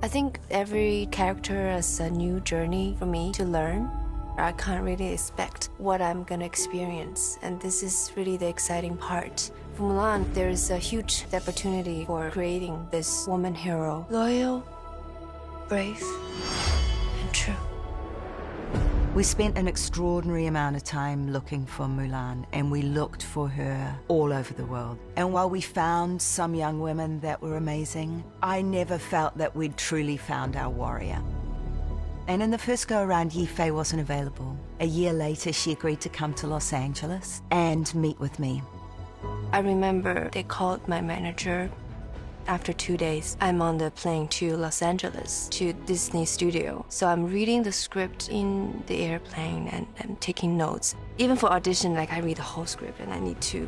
I think every character is a new journey for me to learn. I can't really expect what I'm gonna experience, and this is really the exciting part. For Mulan, there is a huge opportunity for creating this woman hero. Loyal, brave, and true. We spent an extraordinary amount of time looking for Mulan, and we looked for her all over the world. And while we found some young women that were amazing, I never felt that we'd truly found our warrior. And in the first go-around, Yifei wasn't available. A year later, she agreed to come to Los Angeles and meet with me. I remember they called my manager. After 2 days, I'm on the plane to Los Angeles, to Disney Studio. So I'm reading the script in the airplane and I'm taking notes. Even for audition, like I read the whole script and I need to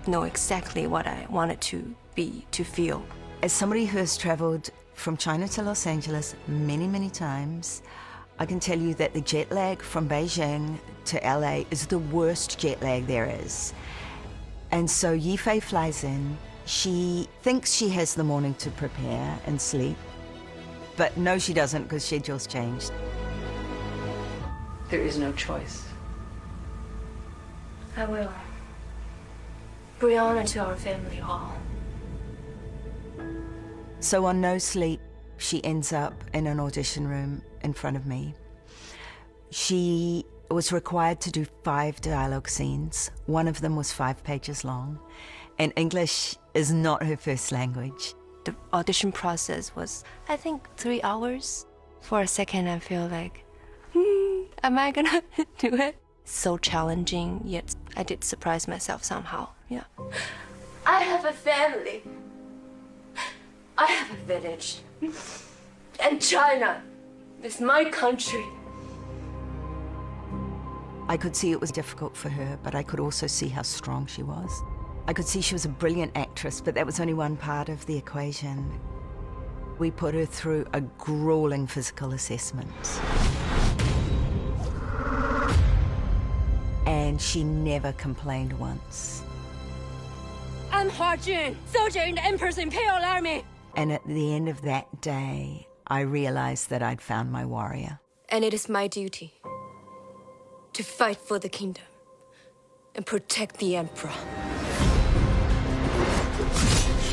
know exactly what I want it to be, to feel. As somebody who has traveled from China to Los Angeles many, many times, I can tell you that the jet lag from Beijing to LA is the worst jet lag there is. And so Yifei flies in. She thinks she has the morning to prepare and sleep, but no, she doesn't, because schedule's changed. There is no choice. I will bring honor to our family hall. So on no sleep, she ends up in an audition room in front of me. She was required to do 5 dialogue scenes. One of them was 5 pages long, and English is not her first language. The audition process was, I think, 3 hours. For a second, I feel like, am I gonna do it? So challenging, yet I did surprise myself somehow, yeah. I have a family. I have a village. And China is my country. I could see it was difficult for her, but I could also see how strong she was. I could see she was a brilliant actress, but that was only one part of the equation. We put her through a grueling physical assessment. And she never complained once. I'm Hua Jun, soldier in the Emperor's Imperial Army. And at the end of that day, I realized that I'd found my warrior. And it is my duty to fight for the kingdom and protect the Emperor.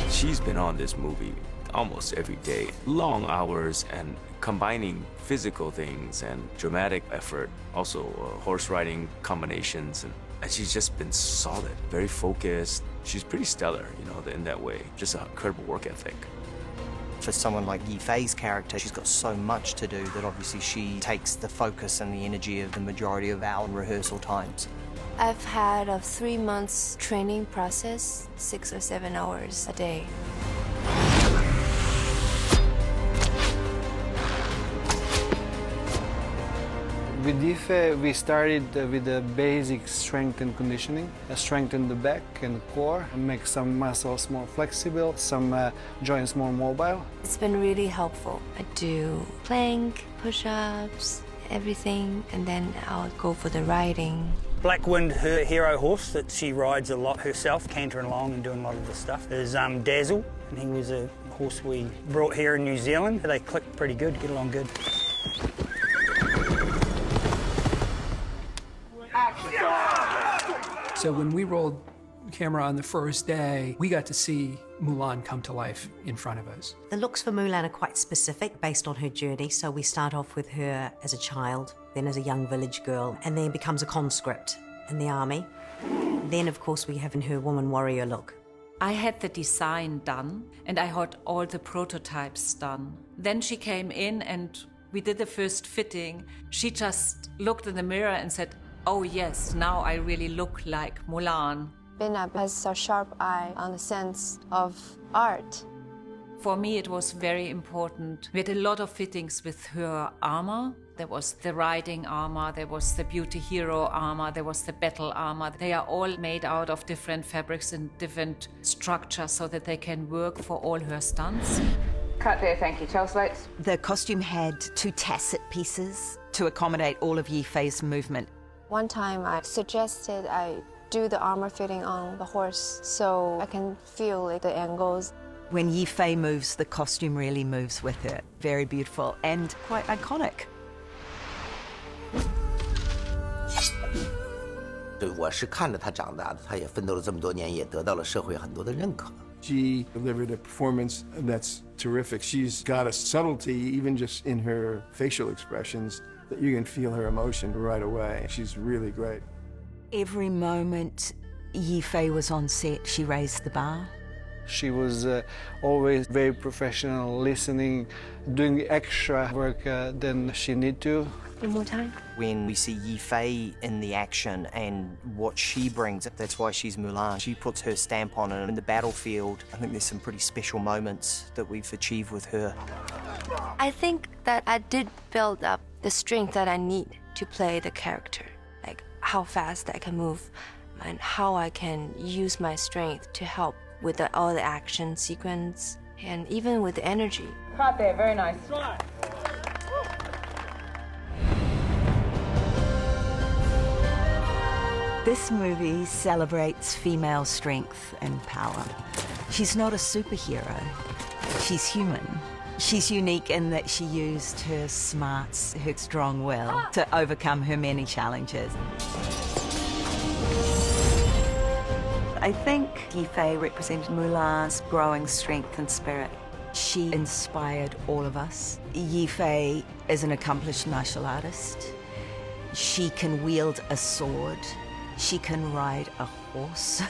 She's been on this movie almost every day. Long hours and combining physical things and dramatic effort, also horse riding combinations. And she's just been solid, very focused. She's pretty stellar, you know, in that way. Just an incredible work ethic. For someone like Yifei's character, she's got so much to do that obviously she takes the focus and the energy of the majority of our rehearsal times. I've had a 3 months training process, 6 or 7 hours a day. With Yifei, we started with the basic strength and conditioning, strengthen the back and core, make some muscles more flexible, some joints more mobile. It's been really helpful. I do plank, push-ups, everything, and then I'll go for the riding. Blackwind, her hero horse that she rides a lot herself, cantering along and doing a lot of the stuff, is Dazzle, and he was a horse we brought here in New Zealand. They click pretty good, get along good. So when we rolled the camera on the first day, we got to see Mulan come to life in front of us. The looks for Mulan are quite specific based on her journey. So we start off with her as a child, then as a young village girl, and then becomes a conscript in the army. Then, of course, we have in her woman warrior look. I had the design done, and I had all the prototypes done. Then she came in and we did the first fitting. She just looked in the mirror and said, "Oh yes, now I really look like Mulan." Binab has a sharp eye on the sense of art. For me, it was very important. We had a lot of fittings with her armor. There was the riding armor, there was the beauty hero armor, there was the battle armor. They are all made out of different fabrics and different structures so that they can work for all her stunts. Cut there, thank you. Tell slates. The costume had 2 tacit pieces to accommodate all of Yifei's movement. One time I suggested I do the armor fitting on the horse so I can feel like the angles. When Yifei moves, the costume really moves with her. Very beautiful and quite iconic. 我是看着她长大的，她也奋斗了这么多年，也得到了社会很多的认可。 She delivered a performance that's terrific. She's got a subtlety, even just in her facial expressions, that you can feel her emotion right away. She's really great. Every moment Yifei was on set, she raised the bar. She was always very professional, listening, doing extra work than she need to. One more time. When we see Yifei in the action and what she brings, that's why she's Mulan. She puts her stamp on it. In the battlefield, I think there's some pretty special moments that we've achieved with her. I think that I did build up the strength that I need to play the character. Like how fast I can move and how I can use my strength to help with all the action sequence and even with the energy. Cut there, very nice. This movie celebrates female strength and power. She's not a superhero. She's human. She's unique in that she used her smarts, her strong will, to overcome her many challenges. I think Yifei represented Mulan's growing strength and spirit. She inspired all of us. Yifei is an accomplished martial artist. She can wield a sword. She can ride a horse.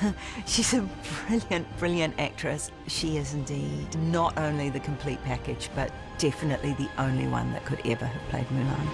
She's a brilliant, brilliant actress. She is indeed not only the complete package, but definitely the only one that could ever have played Mulan.